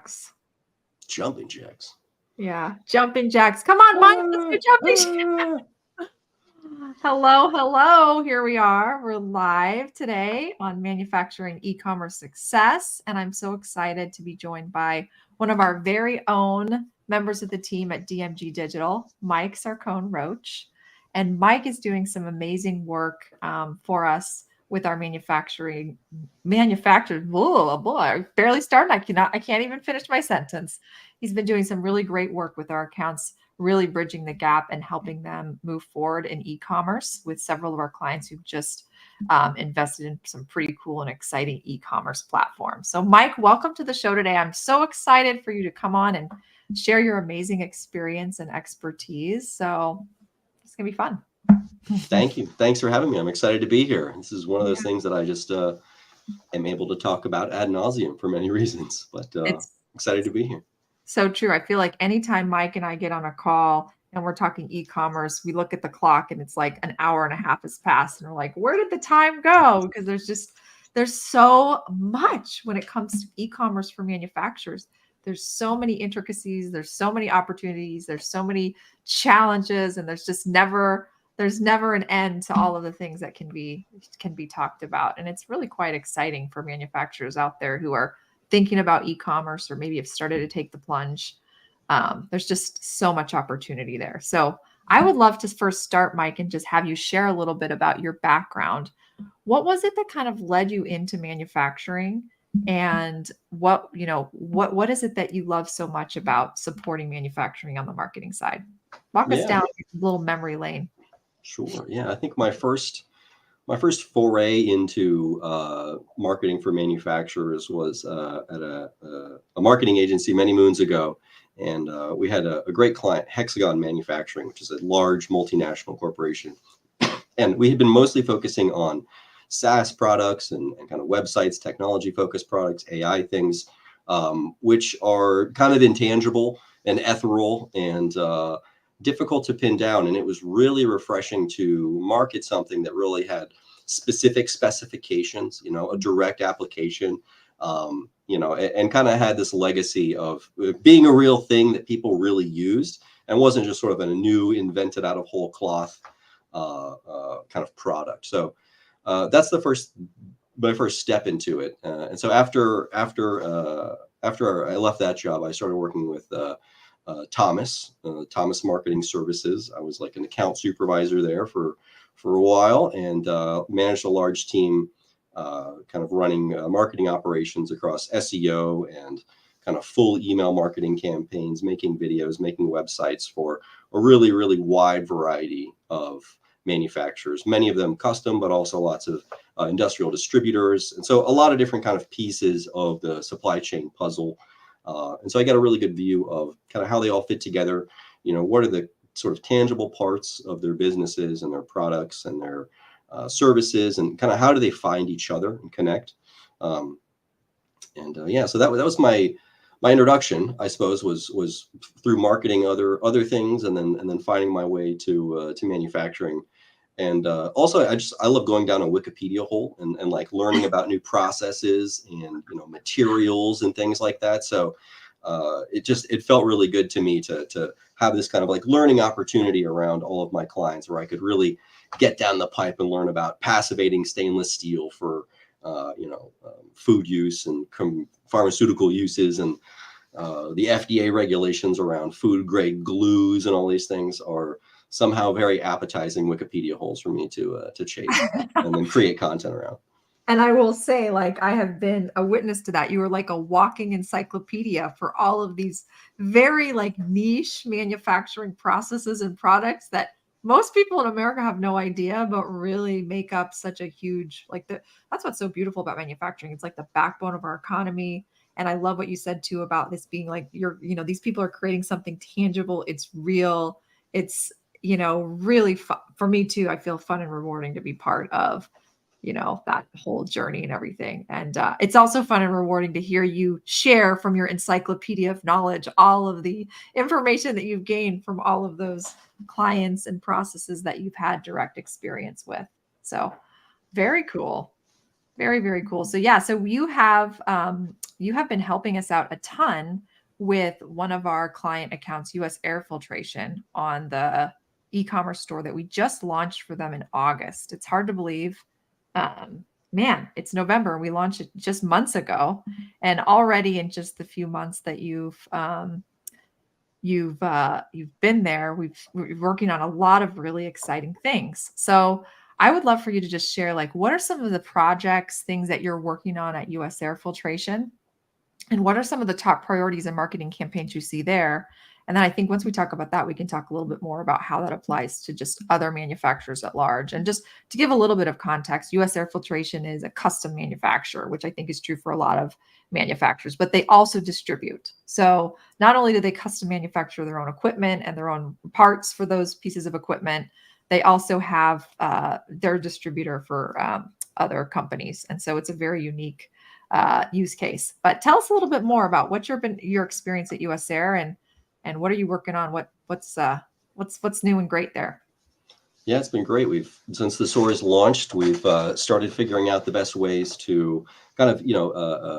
jacks. Jumping jacks. Yeah, jumping jacks. Come on, Mike, let's do jumping jacks. Hello. Here we are. We're live today on Manufacturing E-commerce Success, and I'm so excited to be joined by one of our very own members of the team at DMG Digital, Mike Sarcone-Roach. And Mike is doing some amazing work for us with our manufacturers. Oh boy, barely started. I can't even finish my sentence. He's been doing some really great work with our accounts, really bridging the gap and helping them move forward in e-commerce with several of our clients who've just invested in some pretty cool and exciting e-commerce platforms. So Mike, welcome to the show today. I'm so excited for you to come on and share your amazing experience and expertise. So it's going to be fun. Thank you. Thanks for having me. I'm excited to be here. This is one of those things that I just am able to talk about ad nauseum for many reasons, but excited to be here. So true. I feel like anytime Mike and I get on a call and we're talking e-commerce, we look at the clock and it's like an hour and a half has passed and we're like, where did the time go? Because there's so much when it comes to e-commerce for manufacturers. There's so many intricacies, there's so many opportunities, there's so many challenges, and there's never an end to all of the things that can be talked about. And it's really quite exciting for manufacturers out there who are thinking about e-commerce or maybe have started to take the plunge. There's just so much opportunity there. So I would love to first start, Mike, and just have you share a little bit about your background. What was it that kind of led you into manufacturing, and what is it that you love so much about supporting manufacturing on the marketing side? Walk us down a little memory lane. Sure. Yeah, I think my first foray into marketing for manufacturers was at a marketing agency many moons ago. And we had a great client, Hexagon Manufacturing, which is a large multinational corporation. And we had been mostly focusing on SaaS products and kind of websites, technology-focused products, AI things, which are kind of intangible and ethereal and difficult to pin down. And it was really refreshing to market something that really had specific specifications, a direct application, and kind of had this legacy of being a real thing that people really used and wasn't just sort of a new invented out of whole cloth kind of product. So that's my first step into it. And so after I left that job, I started working with Thomas Marketing Services. I was like an account supervisor there for a while, and managed a large team kind of running marketing operations across SEO and kind of full email marketing campaigns, making videos, making websites for a really, really wide variety of manufacturers, many of them custom, but also lots of industrial distributors. And so a lot of different kind of pieces of the supply chain puzzle. And so I got a really good view of kind of how they all fit together. What are the sort of tangible parts of their businesses and their products and their services, and kind of how do they find each other and connect. So that was my introduction, I suppose, was through marketing other things, and then finding my way to manufacturing. And also I love going down a Wikipedia hole and like learning about new processes and materials and things like that. So it felt really good to me to have this kind of like learning opportunity around all of my clients, where I could really get down the pipe and learn about passivating stainless steel for food use and pharmaceutical uses, and the FDA regulations around food grade glues and all these things are somehow very appetizing Wikipedia holes for me to chase and then create content around. And I will say, like, I have been a witness to that. You were like a walking encyclopedia for all of these very like niche manufacturing processes and products that most people in America have no idea, but really make up such a huge, that's what's so beautiful about manufacturing. It's like the backbone of our economy. And I love what you said too about this being like, these people are creating something tangible. It's real. It's, really for me too. I feel fun and rewarding to be part of, that whole journey and everything. And it's also fun and rewarding to hear you share from your encyclopedia of knowledge, all of the information that you've gained from all of those clients and processes that you've had direct experience with. So very cool. Very, very cool. So yeah, so you have been helping us out a ton with one of our client accounts, US Air Filtration, on the e-commerce store that we just launched for them in August. It's hard to believe. Um, Man, it's November and we launched it just months ago. And already in just the few months that you've been there, we're working on a lot of really exciting things. So I would love for you to just share, like, what are some of the projects, things that you're working on at US Air Filtration, and what are some of the top priorities and marketing campaigns you see there? And then I think once we talk about that, we can talk a little bit more about how that applies to just other manufacturers at large. And just to give a little bit of context, US Air Filtration is a custom manufacturer, which I think is true for a lot of manufacturers, but they also distribute. So not only do they custom manufacture their own equipment and their own parts for those pieces of equipment, they also have their distributor for other companies. And so it's a very unique use case. But tell us a little bit more about what your experience at US Air, and what are you working on? What's new and great there? Yeah, it's been great. Since the store is launched, we've started figuring out the best ways to kind of,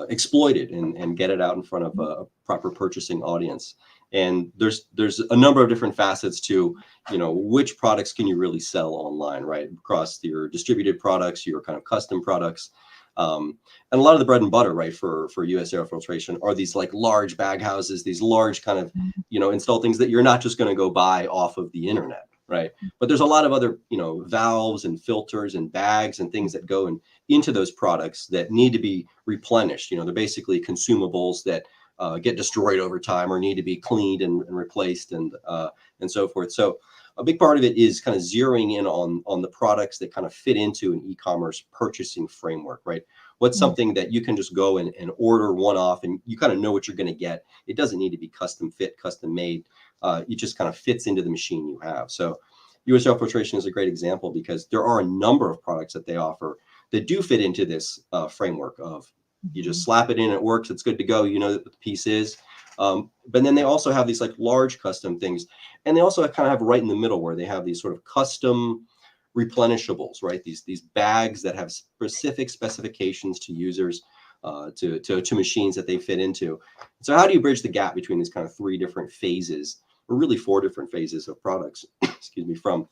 exploit it and get it out in front of a proper purchasing audience. And there's a number of different facets to, which products can you really sell online, right? Across your distributed products, your kind of custom products. And a lot of the bread and butter, right, for US Air Filtration are these like large bag houses, these large kind of, install things that you're not just going to go buy off of the internet, right? But there's a lot of other, valves and filters and bags and things that go into those products that need to be replenished. They're basically consumables that get destroyed over time or need to be cleaned and replaced and so forth. So a big part of it is kind of zeroing in on the products that kind of fit into an e-commerce purchasing framework, right? What's something that you can just go and order one off and you kind of know what you're going to get. It doesn't need to be custom fit, custom made. It just kind of fits into the machine you have. So US Air Filtration is a great example because there are a number of products that they offer that do fit into this framework of you just slap it in, it works, it's good to go. You know what the piece is. But then they also have these like large custom things. And they also kind of have right in the middle where they have these sort of custom replenishables, right? These bags that have specific specifications to users, to machines that they fit into. So how do you bridge the gap between these kind of three different phases, or really four different phases of products, excuse me, from,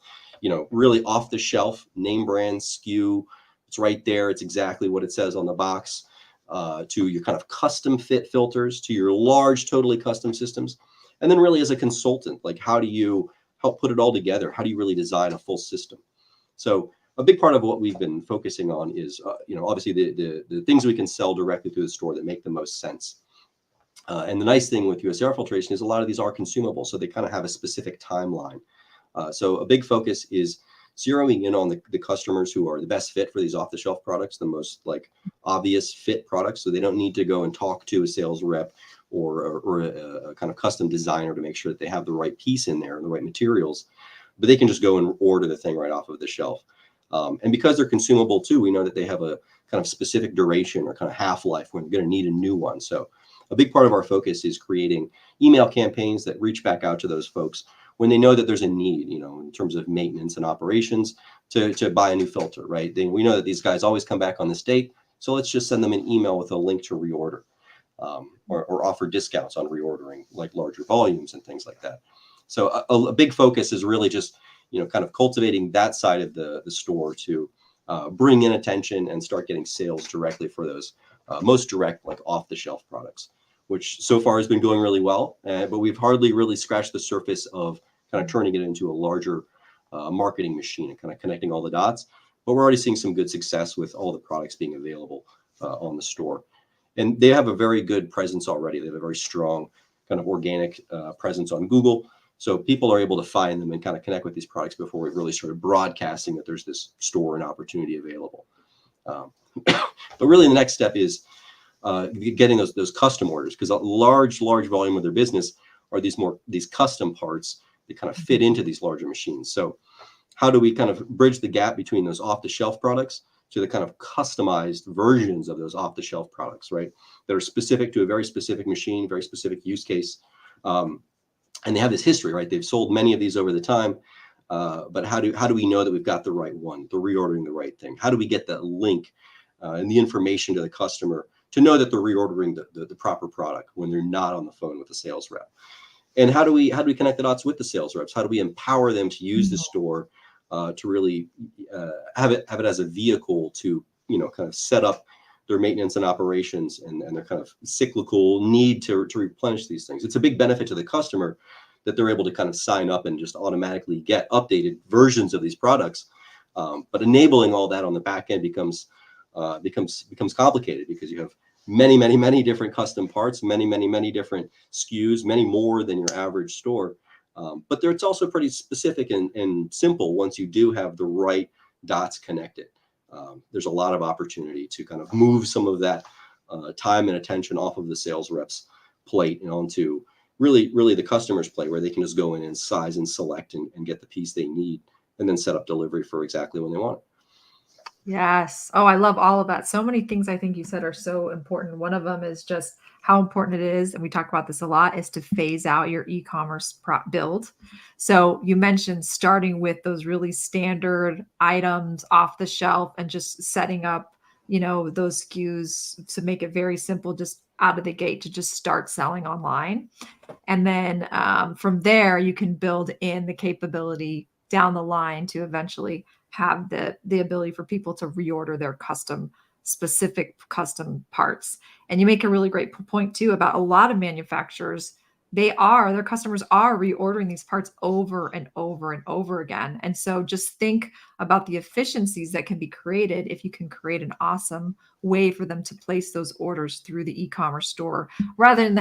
really off the shelf, name brand, SKU, it's right there, it's exactly what it says on the box, to your kind of custom fit filters, to your large, totally custom systems. And then really as a consultant, like how do you help put it all together? How do you really design a full system? So a big part of what we've been focusing on is, obviously the things we can sell directly through the store that make the most sense. And the nice thing with US Air Filtration is a lot of these are consumable, so they kind of have a specific timeline. So a big focus is zeroing in on the customers who are the best fit for these off-the-shelf products, the most like obvious fit products. So they don't need to go and talk to a sales rep or a kind of custom designer to make sure that they have the right piece in there and the right materials, but they can just go and order the thing right off of the shelf. And because they're consumable too, we know that they have a kind of specific duration or kind of half-life when you're going to need a new one. So a big part of our focus is creating email campaigns that reach back out to those folks when they know that there's a need, in terms of maintenance and operations to buy a new filter, right? We know that these guys always come back on this date. So let's just send them an email with a link to reorder, or offer discounts on reordering, like larger volumes and things like that. So a big focus is really just, kind of cultivating that side of the store to bring in attention and start getting sales directly for those most direct, like off the shelf products, which so far has been going really well. But we've hardly really scratched the surface of kind of turning it into a larger marketing machine and kind of connecting all the dots. But we're already seeing some good success with all the products being available on the store. And they have a very good presence already. They have a very strong kind of organic presence on Google. So people are able to find them and kind of connect with these products before we really started broadcasting that there's this store and opportunity available. But really the next step is getting those custom orders, because a large volume of their business are these custom parts that kind of fit into these larger machines. So how do we kind of bridge the gap between those off-the-shelf products to the kind of customized versions of those off-the-shelf products, right? That are specific to a very specific machine, very specific use case. And they have this history, right? They've sold many of these over the time. But how do we know that we've got the right one, the reordering the right thing? How do we get that link and the information to the customer to know that they're reordering the proper product when they're not on the phone with the sales rep. And how do we connect the dots with the sales reps? How do we empower them to use the store to really have it as a vehicle to kind of set up their maintenance and operations and their kind of cyclical need to replenish these things? It's a big benefit to the customer that they're able to kind of sign up and just automatically get updated versions of these products. But enabling all that on the back end becomes complicated, because you have many different custom parts, many different SKUs, many more than your average store. But it's also pretty specific and simple once you do have the right dots connected. There's a lot of opportunity to kind of move some of that time and attention off of the sales reps plate and onto really the customer's plate, where they can just go in and size and select and get the piece they need, and then set up delivery for exactly when they want it. Yes. Oh, I love all of that. So many things I think you said are so important. One of them is just how important it is, and we talk about this a lot, is to phase out your e-commerce build. So you mentioned starting with those really standard items off the shelf and just setting up, those SKUs to make it very simple, just out of the gate, to just start selling online. And then from there, you can build in the capability down the line to eventually have the ability for people to reorder their specific custom parts. And you make a really great point too about a lot of manufacturers. Their customers are reordering these parts over and over and over again. And so just think about the efficiencies that can be created if you can create an awesome way for them to place those orders through the e-commerce store, rather than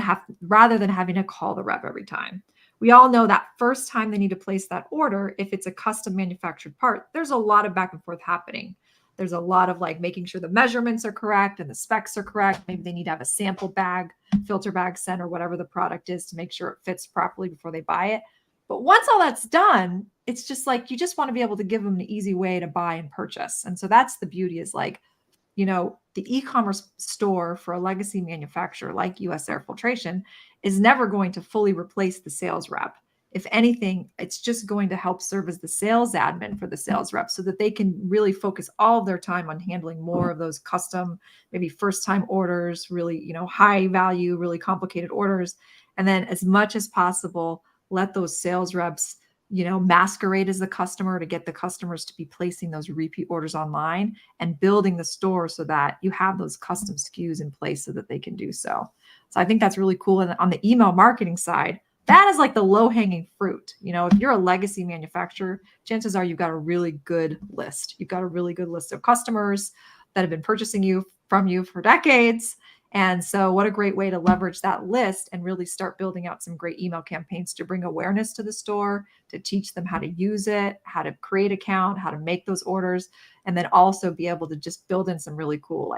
having to call the rep every time. We all know that first time they need to place that order, if it's a custom manufactured part, there's a lot of back and forth happening. There's a lot of making sure the measurements are correct and the specs are correct. Maybe they need to have a sample bag, filter bag sent, or whatever the product is, to make sure it fits properly before they buy it. But once all that's done, it's just you just want to be able to give them an easy way to buy and purchase. And so that's the beauty, is the e-commerce store for a legacy manufacturer like US Air Filtration is never going to fully replace the sales rep. If anything, it's just going to help serve as the sales admin for the sales rep, so that they can really focus all of their time on handling more of those custom, maybe first time orders, really, high value, really complicated orders. And then as much as possible, let those sales reps masquerade as the customer, to get the customers to be placing those repeat orders online, and building the store so that you have those custom SKUs in place so that they can do so. So I think that's really cool. And on the email marketing side, that is the low hanging fruit. If you're a legacy manufacturer, chances are you've got a really good list. You've got a really good list of customers that have been purchasing from you for decades. And so what a great way to leverage that list and really start building out some great email campaigns to bring awareness to the store, to teach them how to use it, how to create an account, how to make those orders, and then also be able to just build in some really cool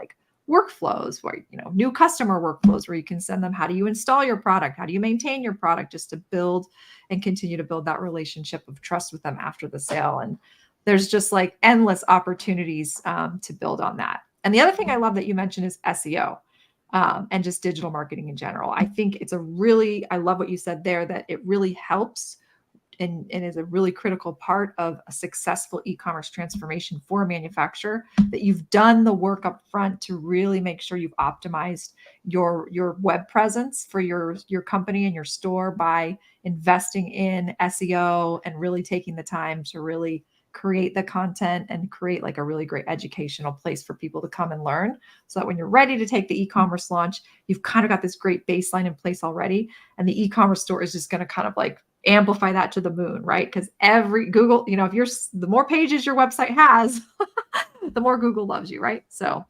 workflows, where new customer workflows, where you can send them, how do you install your product, how do you maintain your product, just to build and continue to build that relationship of trust with them after the sale. And there's just endless opportunities to build on that. And the other thing I love that you mentioned is SEO. And just digital marketing in general. I think I love what you said there, that it really helps and is a really critical part of a successful e-commerce transformation for a manufacturer, that you've done the work up front to really make sure you've optimized your web presence for your company and your store by investing in SEO and really taking the time to really create the content and create a really great educational place for people to come and learn, so that when you're ready to take the e-commerce launch, you've kind of got this great baseline in place already. And the e-commerce store is just going to kind of amplify that to the moon, right? Because every Google, if the more pages your website has, the more Google loves you, right? So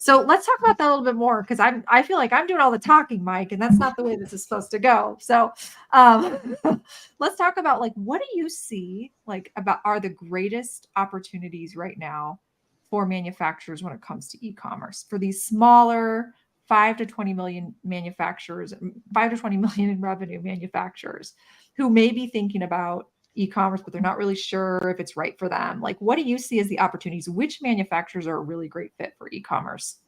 let's talk about that a little bit more, because I feel like I'm doing all the talking, Mike, and that's not the way this is supposed to go. So let's talk about what do you see are the greatest opportunities right now for manufacturers when it comes to e-commerce, for these smaller 5 to 20 million manufacturers, 5 to 20 million in revenue manufacturers, who may be thinking about e-commerce, but they're not really sure if it's right for them. What do you see as the opportunities? Which manufacturers are a really great fit for e-commerce?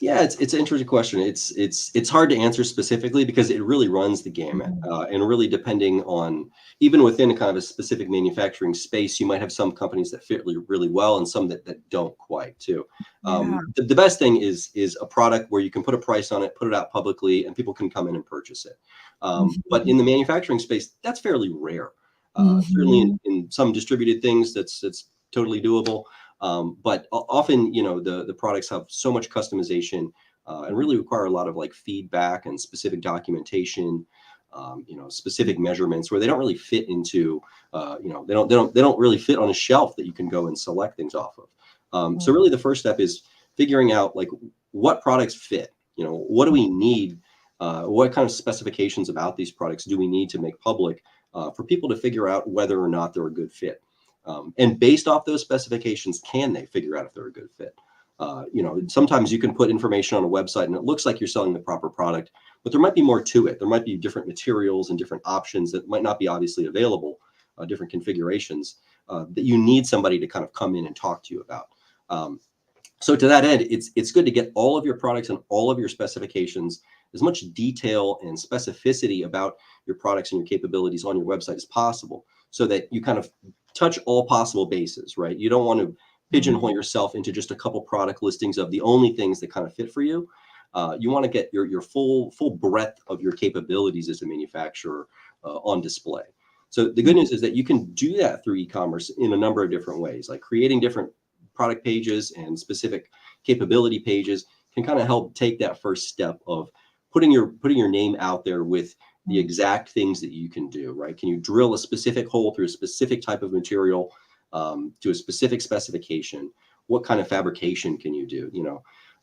Yeah, it's an interesting question. It's hard to answer specifically because it really runs the gamut, Mhm. and really depending on even within a kind of a specific manufacturing space, you might have some companies that fit really well and some that don't quite too. Yeah. The best thing is a product where you can put a price on it, put it out publicly, and people can come in and purchase it. But Mhm. in the manufacturing space, that's fairly rare. Certainly Mhm. in some distributed things, that's totally doable. But often, the products have so much customization and really require a lot of like feedback and specific documentation, specific measurements where they don't really fit into, they don't really fit on a shelf that you can go and select things off of. So Mhm. really, the first step is figuring out like what products fit. What do we need? What kind of specifications about these products do we need to make public for people to figure out whether or not they're a good fit? And based off those specifications, can they figure out if they're a good fit? Sometimes you can put information on a website and it looks like you're selling the proper product, but there might be more to it. There might be different materials and different options that might not be obviously available, different configurations that you need somebody to kind of come in and talk to you about. Um, so to that end, it's good to get all of your products and all of your specifications, as much detail and specificity about your products and your capabilities on your website as possible, so that you kind of touch all possible bases, right? You don't want to pigeonhole Mhm. yourself into just a couple product listings of the only things that kind of fit for you. You want to get your full breadth of your capabilities as a manufacturer on display. So the good news is that you can do that through e-commerce in a number of different ways, like creating different product pages and specific capability pages can kind of help take that first step of putting your name out there with the Mhm. exact things that you can do, right? Can you drill a specific hole through a specific type of material to a specific specification? What kind of fabrication can you do?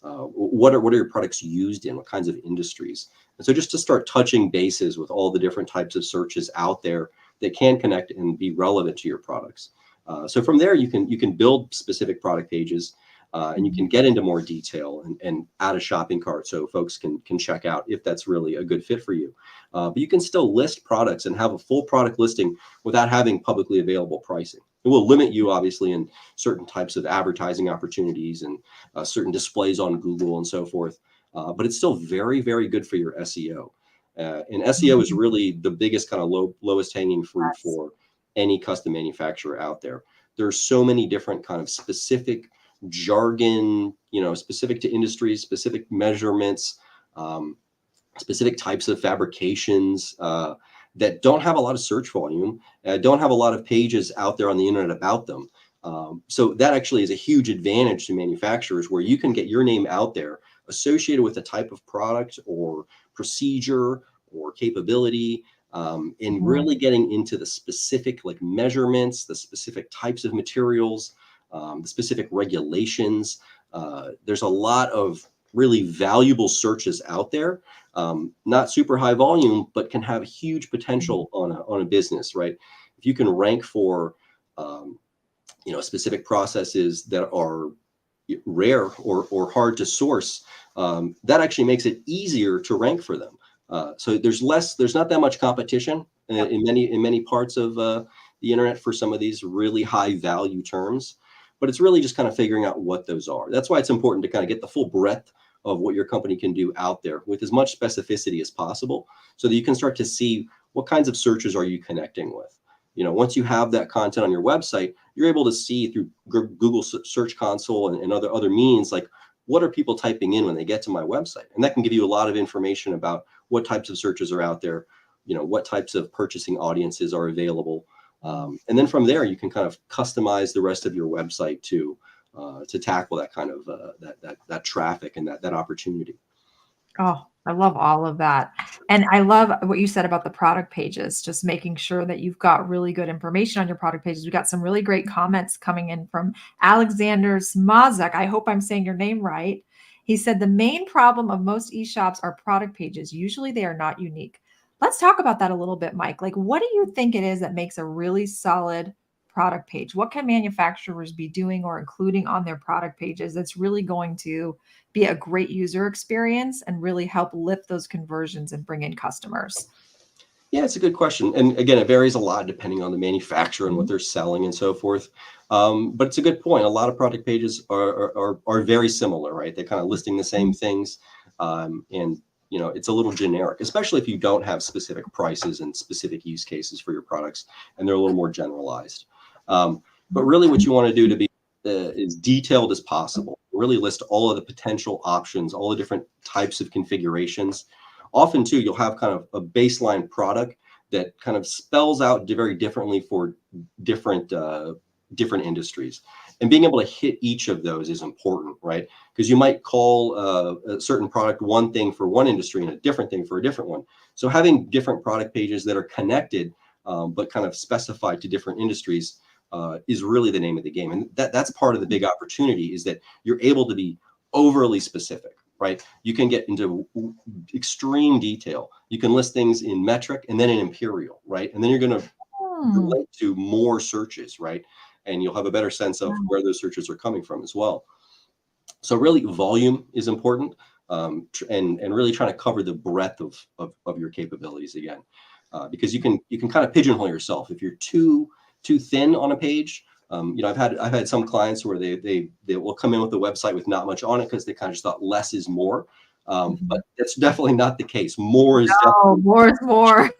What are your products used in? What kinds of industries? And so just to start touching bases with all the different types of searches out there that can connect and be relevant to your products. So from there, you can build specific product pages, and you can Mhm. get into more detail and add a shopping cart so folks can check out if that's really a good fit for you. But you can still list products and have a full product listing without having publicly available pricing. It will limit you obviously in certain types of advertising opportunities and certain displays on Google and so forth. But it's still very, very good for your SEO. And SEO is Mhm. really the biggest kind of lowest hanging fruit Yes. for any custom manufacturer out there. There's so many different kind of specific jargon, specific to industries, specific measurements, um, specific types of fabrications that don't have a lot of search volume, don't have a lot of pages out there on the internet about them. So that actually is a huge advantage to manufacturers where you can get your name out there associated with a type of product or procedure or capability, and Mhm. really getting into the specific like measurements, the specific types of materials, the specific regulations. There's a lot of really valuable searches out there, not super high volume, but can have huge Mhm. potential on a business, right? If you can rank for, um, specific processes that are rare or hard to source, that actually makes it easier to rank for them. So there's not that much competition Yep. in many parts of the internet for some of these really high value terms, but it's really just kind of figuring out what those are. That's why it's important to kind of get the full breadth of what your company can do out there with as much specificity as possible, so that you can start to see what kinds of searches are you connecting with. Once you have that content on your website, you're able to see through Google Search Console and other means, like what are people typing in when they get to my website, and that can give you a lot of information about what types of searches are out there, what types of purchasing audiences are available, and then from there you can kind of customize the rest of your website to tackle that kind of that traffic and that opportunity. Oh, I love all of that. And I love what you said about the product pages, just making sure that you've got really good information on your product pages. We got some really great comments coming in from Alexander Smazek. I hope I'm saying your name right. He said the main problem of most e-shops are product pages. Usually they are not unique. Let's talk about that a little bit, Mike. Like, what do you think it is that makes a really solid product page? What can manufacturers be doing or including on their product pages that's really going to be a great user experience and really help lift those conversions and bring in customers? Yeah, it's a good question. And again, it varies a lot depending on the manufacturer and what they're selling and so forth. But it's a good point. A lot of product pages are very similar, right? They're kind of listing the same things. And it's a little generic, especially if you don't have specific prices and specific use cases for your products, and they're a little more generalized. But really what you want to do to be as detailed as possible, really list all of the potential options, all the different types of configurations. Often too, you'll have kind of a baseline product that kind of spells out very differently for different different industries, and being able to hit each of those is important, right? Because you might call a certain product one thing for one industry and a different thing for a different one. So having different product pages that are connected but kind of specified to different industries is really the name of the game, and that's part of the big opportunity, is that you're able to be overly specific. Right? You can get into extreme detail. You can list things in metric and then in imperial, right? And then you're going to relate to more searches, right? And you'll have a better sense of where those searches are coming from as well. So really volume is important, and really trying to cover the breadth of your capabilities again, because you can kind of pigeonhole yourself if you're too thin on a page. I've had some clients where they will come in with a website with not much on it because they kind of just thought less is more. But that's definitely not the case. More is definitely more is more.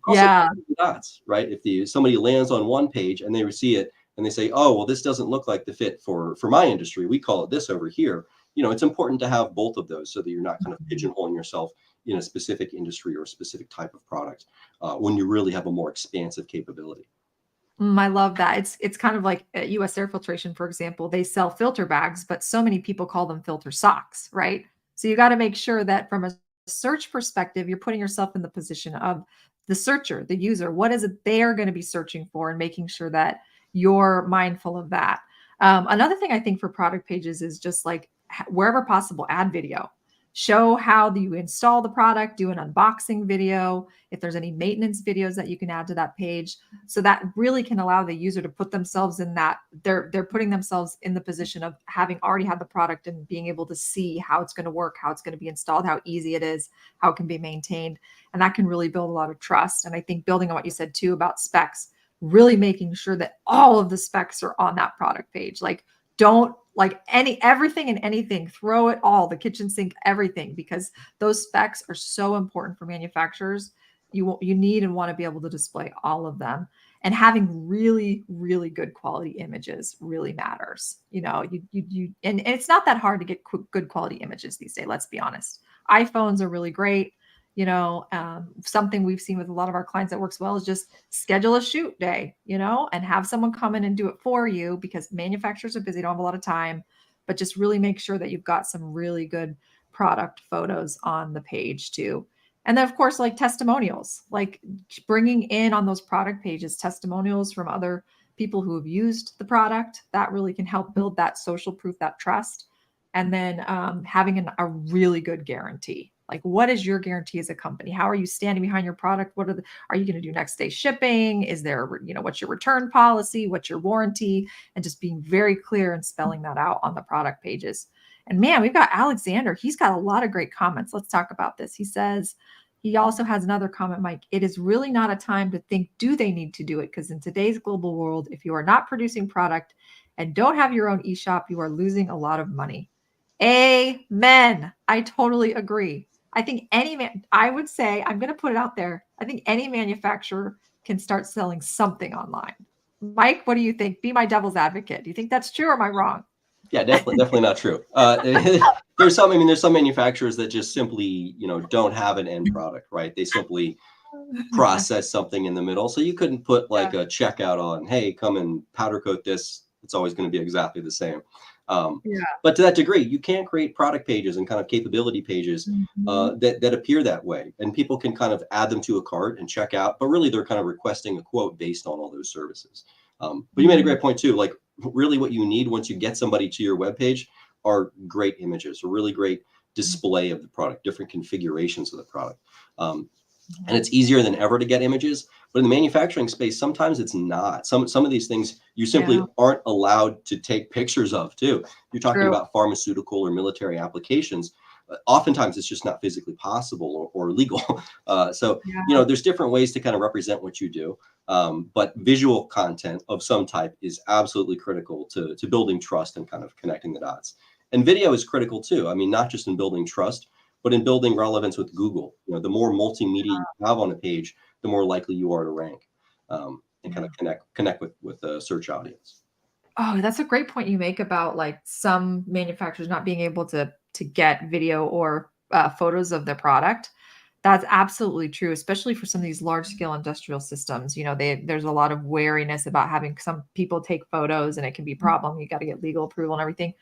Yeah. Dots, right? If somebody lands on one page and they see it and they say, oh, well, this doesn't look like the fit for my industry, we call it this over here. It's important to have both of those so that you're not kind of pigeonholing yourself in a specific industry or a specific type of product when you really have a more expansive capability. I love that. It's kind of like at US Air Filtration, for example, they sell filter bags, but so many people call them filter socks, right? So you got to make sure that from a search perspective, you're putting yourself in the position of the searcher, the user. What is it they're going to be searching for, and making sure that you're mindful of that. Another thing I think for product pages is just like wherever possible, add video. Show how you install the product, do an unboxing video. If there's any maintenance videos that you can add to that page, so that really can allow the user to put themselves in that they're putting themselves in the position of having already had the product and being able to see how it's going to work, how it's going to be installed, how easy it is, how it can be maintained. And that can really build a lot of trust. And I think building on what you said too about specs, really making sure that all of the specs are on that product page. Like, don't like everything and anything, throw it all, the kitchen sink, everything, because those specs are so important for manufacturers. You need and want to be able to display all of them, and having really, really good quality images really matters. And it's not that hard to get good quality images these days. Let's be honest. iPhones are really great. Something we've seen with a lot of our clients that works well is just schedule a shoot day, and have someone come in and do it for you, because manufacturers are busy, don't have a lot of time, but just really make sure that you've got some really good product photos on the page too. And then of course, like testimonials, like bringing in on those product pages, testimonials from other people who have used the product, that really can help build that social proof, that trust. And then having a really good guarantee. Like, what is your guarantee as a company? How are you standing behind your product? Are you going to do next day shipping? Is there, what's your return policy? What's your warranty? And just being very clear and spelling that out on the product pages. And man, we've got Alexander. He's got a lot of great comments. Let's talk about this. He says, he also has another comment, Mike. It is really not a time to think, do they need to do it? Because in today's global world, if you are not producing product and don't have your own e-shop, you are losing a lot of money. Amen. I totally agree. I think I would say, I'm going to put it out there, I think any manufacturer can start selling something online. Mike, what do you think? Be my devil's advocate. Do you think that's true, or am I wrong? Yeah, definitely not true. There's some manufacturers that just simply, don't have an end product, right? They simply process something in the middle. So you couldn't put like a checkout on, hey, come and powder coat this. It's always going to be exactly the same. But to that degree, you can create product pages and kind of capability pages that appear that way, and people can kind of add them to a cart and check out, but really they're kind of requesting a quote based on all those services. But you made a great point too. Like, really what you need once you get somebody to your webpage are great images, a really great display of the product, different configurations of the product. And it's easier than ever to get images, but in the manufacturing space, sometimes it's not. Some of these things you simply aren't allowed to take pictures of too. You're talking about pharmaceutical or military applications. Oftentimes it's just not physically possible or legal. So, Yeah. there's different ways to kind of represent what you do. But visual content of some type is absolutely critical to building trust and kind of connecting the dots. And video is critical too. I mean, not just in building trust, but in building relevance with Google. The more multimedia you have on a page, the more likely you are to rank, and kind of connect with the search audience. Oh, that's a great point you make about like some manufacturers not being able to get video or photos of their product. That's absolutely true, especially for some of these large scale industrial systems. There's a lot of wariness about having some people take photos, and it can be a problem. You got to get legal approval and everything.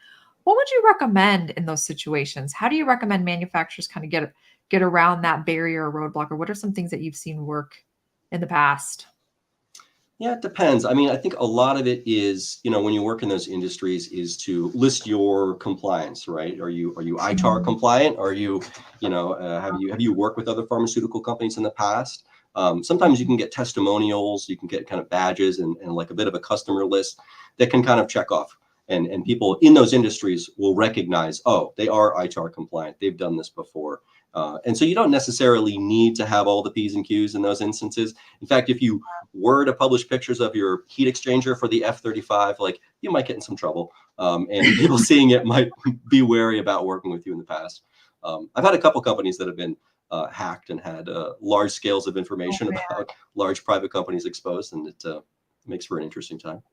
What would you recommend in those situations? How do you recommend manufacturers kind of get around that barrier or roadblock, or what are some things that you've seen work in the past? Yeah, it depends. I mean, I think a lot of it is, when you work in those industries, is to list your compliance, right? Are you ITAR Mhm. compliant? Are you, have you worked with other pharmaceutical companies in the past? Sometimes you can get testimonials, you can get kind of badges and like a bit of a customer list that can kind of check off. And people in those industries will recognize, oh, they are ITAR compliant. They've done this before. And so you don't necessarily need to have all the P's and Q's in those instances. In fact, if you were to publish pictures of your heat exchanger for the F-35, like, you might get in some trouble. And people seeing it might be wary about working with you in the past. I've had a couple companies that have been hacked and had large scales of Oh, information man. about large private companies exposed, and it makes for an interesting time.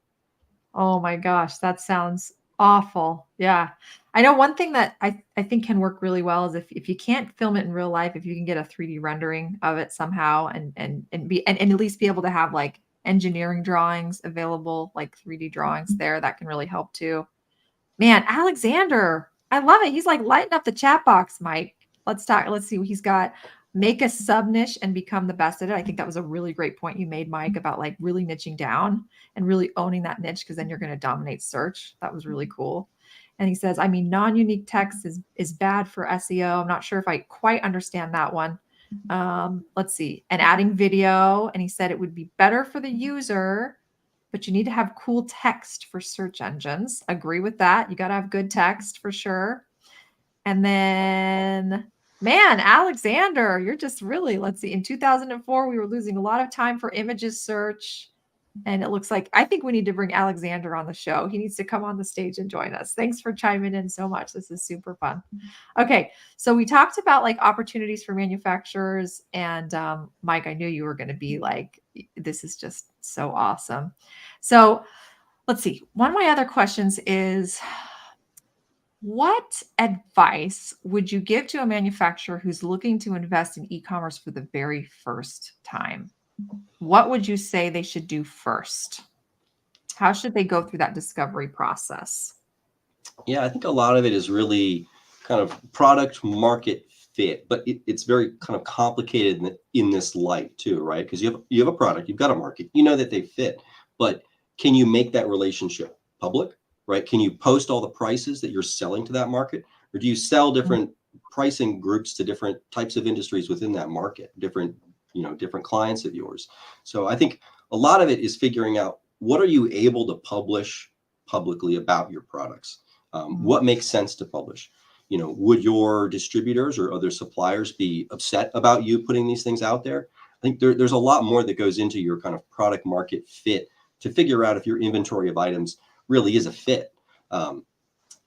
Oh my gosh, that sounds awful. Yeah. I know one thing that I think can work really well is if you can't film it in real life, if you can get a 3D rendering of it somehow and at least be able to have like engineering drawings available, like 3D drawings there, that can really help too. Man, Alexander, I love it. He's like lighting up the chat box, Mike. Let's talk. Let's see what he's got. Make a sub niche and become the best at it. I think that was a really great point you made, Mike, about like really niching down and really owning that niche because then you're going to dominate search. That was really cool. And he says, I mean, non-unique text is bad for SEO. I'm not sure if I quite understand that one. Let's see. And adding video. And he said it would be better for the user, but you need to have cool text for search engines. Agree with that. You got to have good text for sure. And then, man, Alexander, you're just really, let's see, in 2004, we were losing a lot of time for images search. And it looks like I think we need to bring Alexander on the show. He needs to come on the stage and join us. Thanks for chiming in so much. This is super fun. Okay, so we talked about like opportunities for manufacturers, and Mike, I knew you were going to be like, this is just so awesome. So let's see. One of my other questions is, what advice would you give to a manufacturer who's looking to invest in e-commerce for the very first time? What would you say they should do first? How should they go through that discovery process? Yeah, I think a lot of it is really kind of product market fit, but it's very kind of complicated in this light too, right? Because you have a product, you've got a market, you know that they fit, but can you make that relationship public, right? Can you post all the prices that you're selling to that market, or do you sell different pricing groups to different types of industries within that market, different clients of yours? So I think a lot of it is figuring out, what are you able to publish publicly about your products? Mhm. What makes sense to publish? Would your distributors or other suppliers be upset about you putting these things out there? I think there's a lot more that goes into your kind of product market fit to figure out if your inventory of items really is a fit,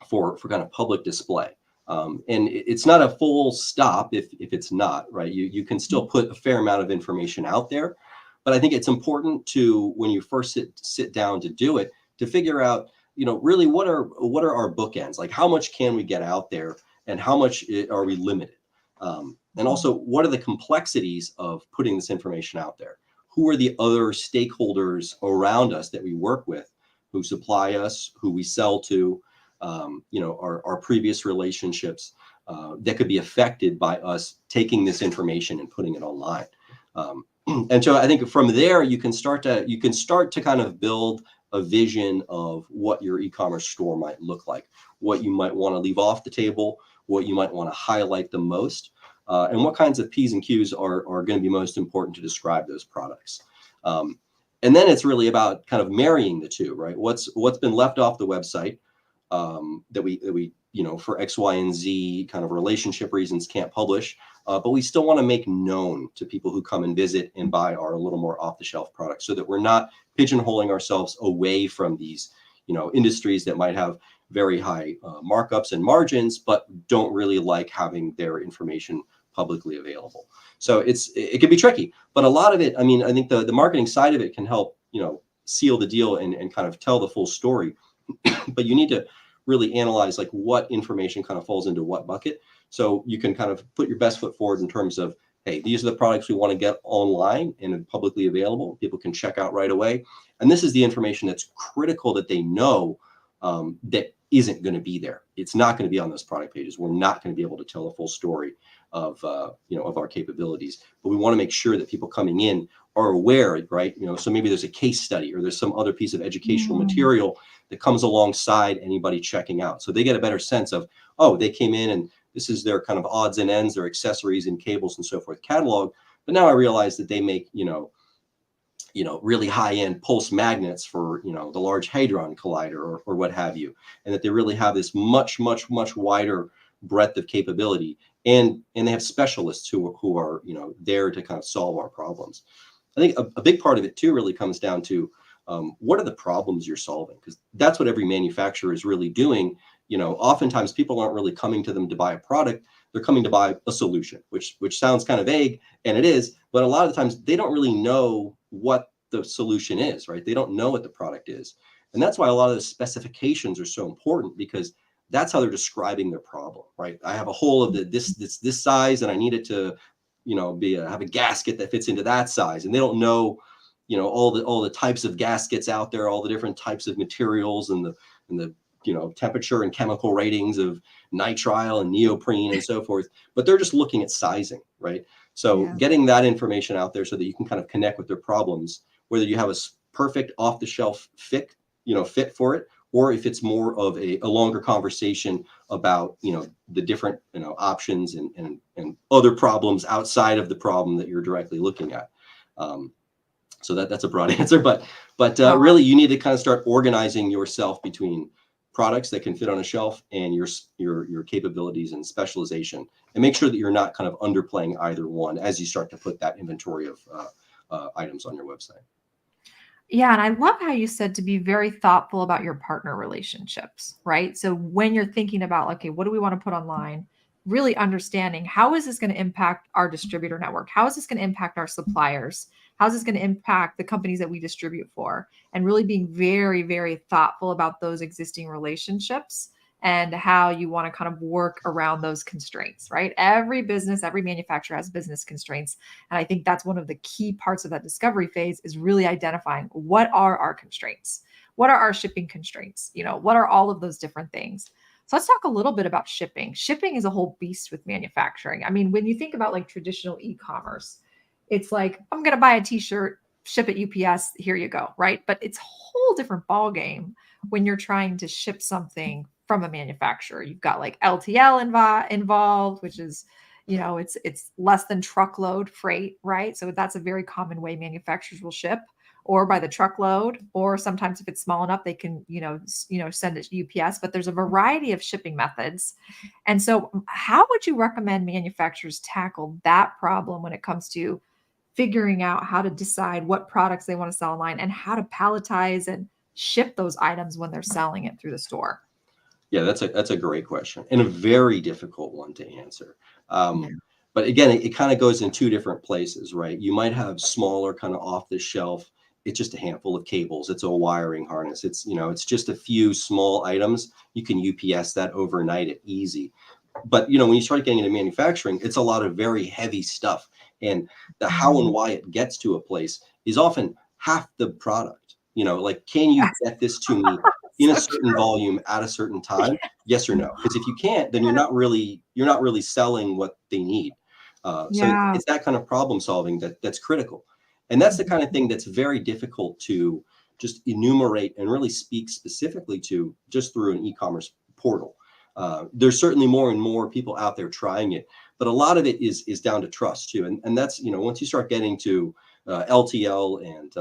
for kind of public display. And it's not a full stop if it's not, right? You can still put a fair amount of information out there, but I think it's important to, when you first sit down to do it, to figure out, really what are our bookends? Like, how much can we get out there, and how much are we limited? And also, what are the complexities of putting this information out there? Who are the other stakeholders around us that we work with, who supply us, who we sell to, our previous relationships, that could be affected by us taking this information and putting it online. And so I think from there you can start to kind of build a vision of what your e-commerce store might look like, what you might want to leave off the table, what you might want to highlight the most, and what kinds of P's and Q's are going to be most important to describe those products. And then it's really about kind of marrying the two, right? What's been left off the website, that we for X, Y, and Z kind of relationship reasons can't publish, but we still want to make known to people who come and visit and buy our a little more off the shelf products, so that we're not pigeonholing ourselves away from these, industries that might have very high markups and margins, but don't really like having their information publicly available. So it can be tricky, but a lot of it, I mean, I think the marketing side of it can help, seal the deal and kind of tell the full story. But you need to really analyze like what information kind of falls into what bucket, so you can kind of put your best foot forward in terms of, hey, these are the products we want to get online and publicly available, people can check out right away, and this is the information that's critical that they know, that isn't going to be there. It's not going to be on those product pages. We're not going to be able to tell the full story of of our capabilities, but we want to make sure that people coming in are aware, right? So maybe there's a case study or there's some other piece of educational material that comes alongside anybody checking out, so they get a better sense of, oh, they came in and this is their kind of odds and ends, their accessories and cables and so forth catalog, but now I realize that they make really high-end pulse magnets for the Large Hadron Collider or what have you, and that they really have this much wider breadth of capability, and they have specialists who are there to kind of solve our problems. I think a big part of it too really comes down to what are the problems you're solving, because that's what every manufacturer is really doing. Oftentimes people aren't really coming to them to buy a product, they're coming to buy a solution, which sounds kind of vague, and it is, but a lot of the times they don't really know what the solution is, right? They don't know what the product is. And that's why a lot of the specifications are so important, because that's how they're describing their problem, right? I have a hole of this size and I need it to, have a gasket that fits into that size. And they don't know, all the types of gaskets out there, all the different types of materials and the temperature and chemical ratings of nitrile and neoprene and so forth, but they're just looking at sizing, right? So getting that information out there so that you can kind of connect with their problems, whether you have a perfect off-the-shelf fit for it, or if it's more of a longer conversation about, the different, options and other problems outside of the problem that you're directly looking at. So that's a broad answer, but really you need to kind of start organizing yourself between products that can fit on a shelf and your capabilities and specialization, and make sure that you're not kind of underplaying either one as you start to put that inventory of items on your website. Yeah, and I love how you said to be very thoughtful about your partner relationships, right? So when you're thinking about, okay, what do we want to put online? Really understanding, how is this going to impact our distributor network? How is this going to impact our suppliers? How is this going to impact the companies that we distribute for? And really being very, very thoughtful about those existing relationships and how you want to kind of work around those constraints, right? Every business, every manufacturer has business constraints. And I think that's one of the key parts of that discovery phase, is really identifying, what are our constraints? What are our shipping constraints? What are all of those different things? So let's talk a little bit about shipping. Shipping is a whole beast with manufacturing. I mean, when you think about like traditional e-commerce, it's like, I'm going to buy a t-shirt, ship it UPS, here you go, right? But it's a whole different ball game when you're trying to ship something from a manufacturer. You've got like LTL involved, which is, it's less than truckload freight, right? So that's a very common way manufacturers will ship, or by the truckload, or sometimes if it's small enough, they can, send it to UPS, but there's a variety of shipping methods. And so how would you recommend manufacturers tackle that problem when it comes to figuring out how to decide what products they want to sell online and how to palletize and ship those items when they're selling it through the store? Yeah, that's a great question, and a very difficult one to answer. Yeah. But again, it kind of goes in two different places, right? You might have smaller, kind of off the shelf. It's just a handful of cables. It's a wiring harness. It's just a few small items. You can UPS that overnight at easy. But when you start getting into manufacturing, it's a lot of very heavy stuff, and the how and why it gets to a place is often half the product. Like, can you get this to me in a certain volume at a certain time? Yes or no? Because if you can't, then you're not really selling what they need. So Yeah. it's that kind of problem solving that's critical, and that's the kind of thing that's very difficult to just enumerate and really speak specifically to just through an e-commerce portal. There's certainly more and more people out there trying it, but a lot of it is down to trust too, and that's once you start getting to LTL and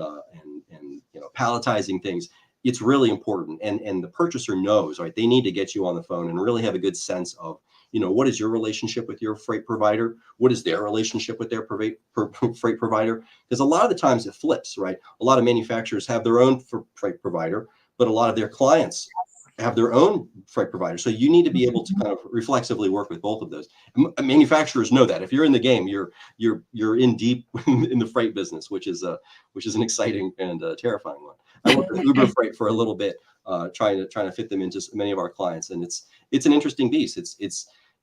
palletizing things, it's really important. And the purchaser knows, right? They need to get you on the phone and really have a good sense of, what is your relationship with your freight provider? What is their relationship with their freight provider? Because a lot of the times it flips, right? A lot of manufacturers have their own freight provider, but a lot of their clients have their own freight provider. So you need to be able to kind of reflexively work with both of those. Manufacturers know that if you're in the game, you're in deep in the freight business, which is an exciting and terrifying one. I worked with Uber Freight for a little bit, trying to fit them into many of our clients, and it's an interesting beast.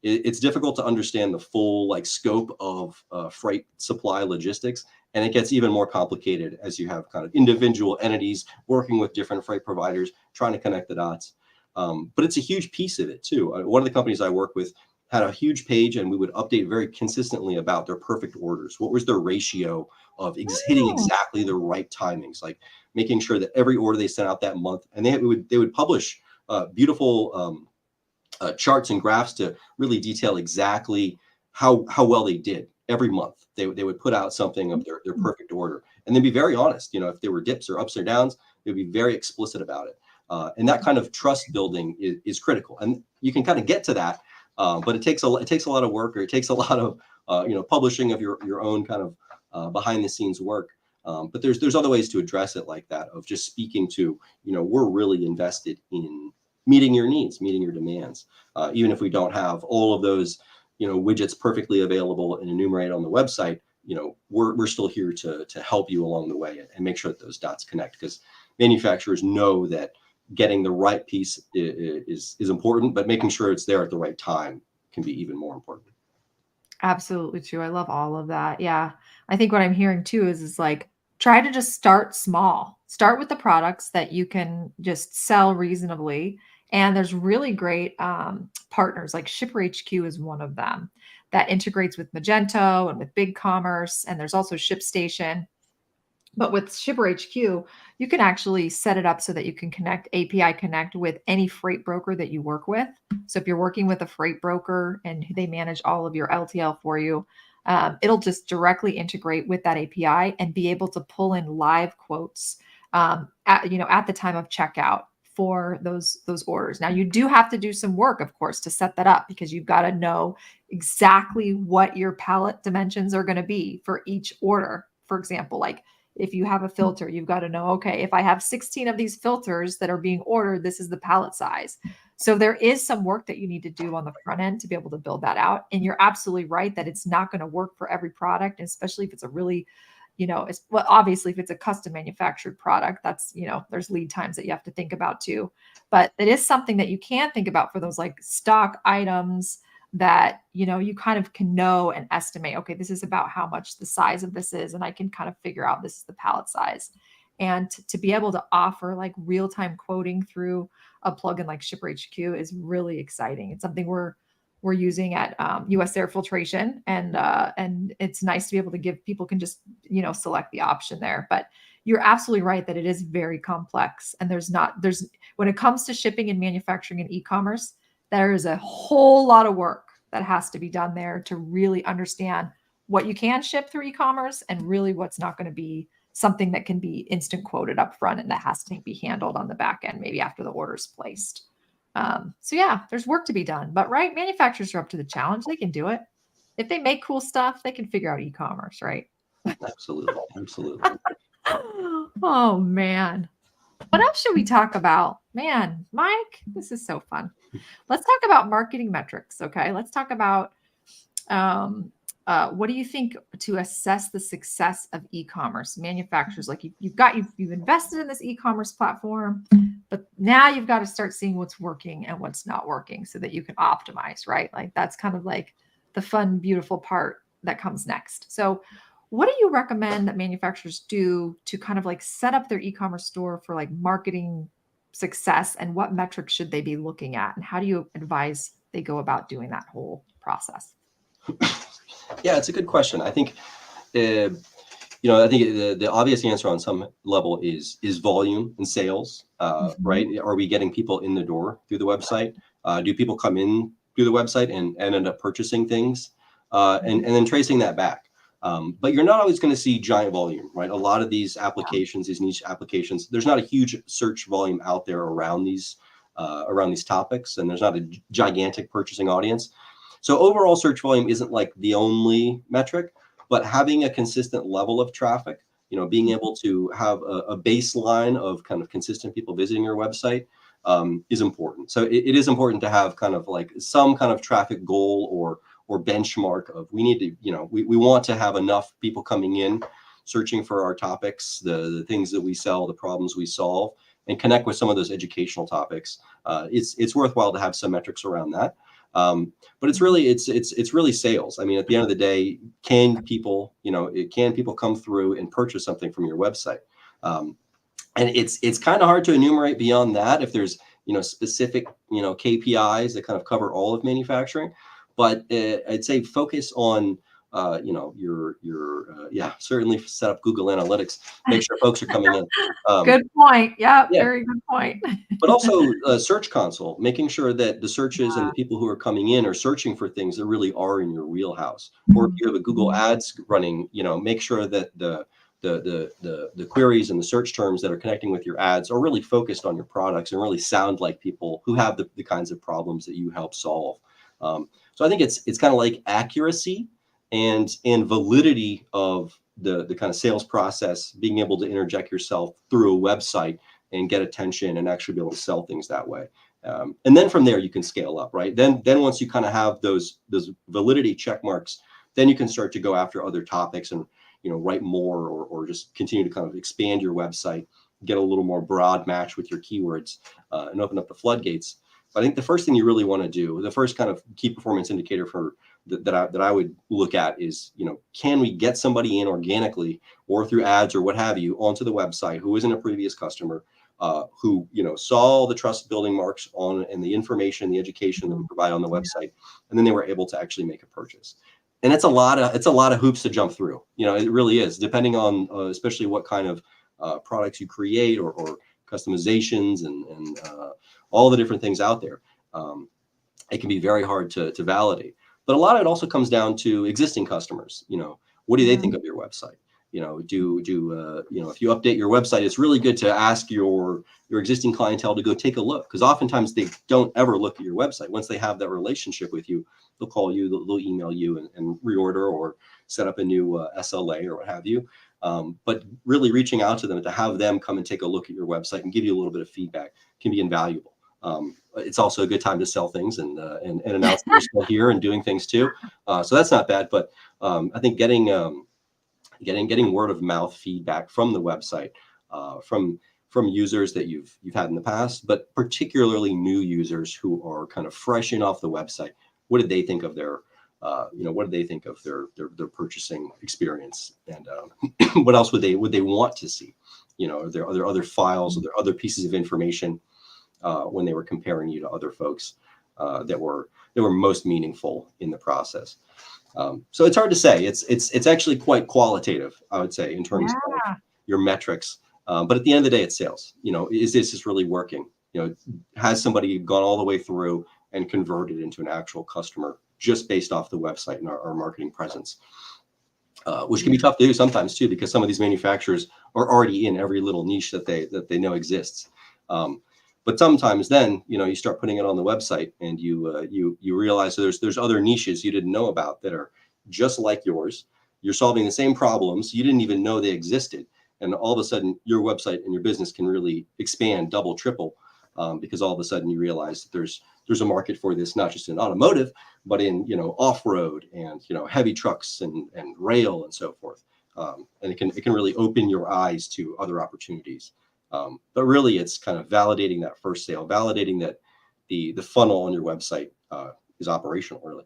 It's difficult to understand the full scope of freight supply logistics. And it gets even more complicated as you have kind of individual entities working with different freight providers, trying to connect the dots. But it's a huge piece of it too. One of the companies I work with had a huge page, and we would update very consistently about their perfect orders. What was their ratio of hitting exactly the right timings, like making sure that every order they sent out that month, and they would publish beautiful charts and graphs to really detail exactly how well they did every month. They would put out something of their perfect order, and then be very honest. If there were dips or ups or downs, they would be very explicit about it. And that kind of trust building is critical. And you can kind of get to that, but it takes a lot of work, or it takes a lot of publishing of your own kind of behind the scenes work. But there's other ways to address it like that, of just speaking to, we're really invested in meeting your needs, meeting your demands, even if we don't have all of those widgets perfectly available and enumerated on the website. We're still here to help you along the way and make sure that those dots connect, because manufacturers know that getting the right piece is important, but making sure it's there at the right time can be even more important. Absolutely true. I love all of that. Yeah. I think what I'm hearing too is try to just start small. Start with the products that you can just sell reasonably. And there's really great partners, like Shipper HQ is one of them, that integrates with Magento and with BigCommerce. And there's also ShipStation. But with Shipper HQ, you can actually set it up so that you can API connect with any freight broker that you work with. So if you're working with a freight broker and they manage all of your LTL for you, it'll just directly integrate with that API and be able to pull in live quotes at the time of checkout for those orders. Now, you do have to do some work, of course, to set that up, because you've got to know exactly what your pallet dimensions are going to be for each order. For example, like if you have a filter, you've got to know, okay, if I have 16 of these filters that are being ordered, this is the pallet size. So there is some work that you need to do on the front end to be able to build that out. And you're absolutely right that it's not going to work for every product, and especially if it's a really, obviously if it's a custom manufactured product, that's, there's lead times that you have to think about too. But it is something that you can think about for those like stock items that, you kind of can know and estimate, okay, this is about how much the size of this is. And I can kind of figure out this is the pallet size. And to be able to offer like real-time quoting through a plugin like Shipper HQ is really exciting. It's something we're using at US Air Filtration, and it's nice to be able to give people can just select the option there. But you're absolutely right that it is very complex, and there's when it comes to shipping and manufacturing and e-commerce, there is a whole lot of work that has to be done there to really understand what you can ship through e-commerce and really what's not going to be something that can be instant quoted up front and that has to be handled on the back end, maybe after the order's placed. So yeah, there's work to be done, but right, manufacturers are up to the challenge. They can do it. If they make cool stuff, they can figure out e-commerce, right? Absolutely. Absolutely. Oh man. What else should we talk about? Man, Mike, this is so fun. Let's talk about marketing metrics. Okay. Let's talk about what do you think to assess the success of e-commerce manufacturers? Like you've invested in this e-commerce platform, but now you've got to start seeing what's working and what's not working so that you can optimize, right? Like that's kind of like the fun, beautiful part that comes next. So what do you recommend that manufacturers do to kind of like set up their e-commerce store for like marketing success, and what metrics should they be looking at? And how do you advise they go about doing that whole process? Yeah, it's a good question. I think, I think the obvious answer on some level is volume and sales, right? Are we getting people in the door through the website? Do people come in through the website and end up purchasing things? And then tracing that back. But you're not always going to see giant volume, right? A lot of these applications, these niche applications, there's not a huge search volume out there around these topics, and there's not a gigantic purchasing audience. So overall search volume isn't like the only metric, but having a consistent level of traffic, being able to have a baseline of kind of consistent people visiting your website is important. So it is important to have kind of like some kind of traffic goal or benchmark of we need to, we want to have enough people coming in searching for our topics, the things that we sell, the problems we solve, and connect with some of those educational topics. It's worthwhile to have some metrics around that. But it's really sales. I mean, at the end of the day, can people come through and purchase something from your website? And it's kind of hard to enumerate beyond that if there's specific KPIs that kind of cover all of manufacturing. But I'd say focus on certainly set up Google Analytics, make sure folks are coming in. Good point. Yeah, Yeah. very good point. But also Search Console, making sure that the searches and the people who are coming in are searching for things that really are in your wheelhouse. Or if you have a Google Ads running, make sure that the queries and the search terms that are connecting with your ads are really focused on your products and really sound like people who have the kinds of problems that you help solve. So I think it's kind of like accuracy and validity of the kind of sales process, being able to interject yourself through a website and get attention and actually be able to sell things that way. And then from there you can scale up, right? Then once you kind of have those validity check marks, then you can start to go after other topics and write more or just continue to kind of expand your website, get a little more broad match with your keywords, and open up the floodgates. But I think the first thing you really want to do, the first kind of key performance indicator for that I would look at is, can we get somebody in organically or through ads or what have you onto the website who isn't a previous customer, who saw all the trust building marks on and the information, the education that we provide on the website, and then they were able to actually make a purchase. And it's a lot of hoops to jump through. It really is, depending on especially what kind of products you create or customizations and all the different things out there. It can be very hard to validate. But a lot of it also comes down to existing customers. What do they think of your website? If you update your website, it's really good to ask your existing clientele to go take a look, because oftentimes they don't ever look at your website. Once they have that relationship with you, they'll call you, they'll email you and reorder or set up a new SLA or what have you. But really reaching out to them to have them come and take a look at your website and give you a little bit of feedback can be invaluable. It's also a good time to sell things and announce that you're still here and doing things too. So that's not bad. But I think getting word of mouth feedback from the website, from users that you've had in the past, but particularly new users who are kind of fresh in off the website. What did they think of their purchasing experience, and what else would they want to see? Are there other files, are there other pieces of information when they were comparing you to other folks that were most meaningful in the process? So it's hard to say. It's actually quite qualitative, I would say, in terms of your metrics. But at the end of the day, it's sales. Is this really working? Has somebody gone all the way through and converted into an actual customer just based off the website and our marketing presence? Which can be tough to do sometimes too, because some of these manufacturers are already in every little niche that they know exists. But sometimes then, you start putting it on the website and you realize there's other niches you didn't know about that are just like yours. You're solving the same problems. You didn't even know they existed. And all of a sudden your website and your business can really expand, double, triple, because all of a sudden you realize that there's a market for this, not just in automotive, but in, off-road and, heavy trucks and rail and so forth. And it can really open your eyes to other opportunities. But really, it's kind of validating that first sale, validating that the funnel on your website is operational, really.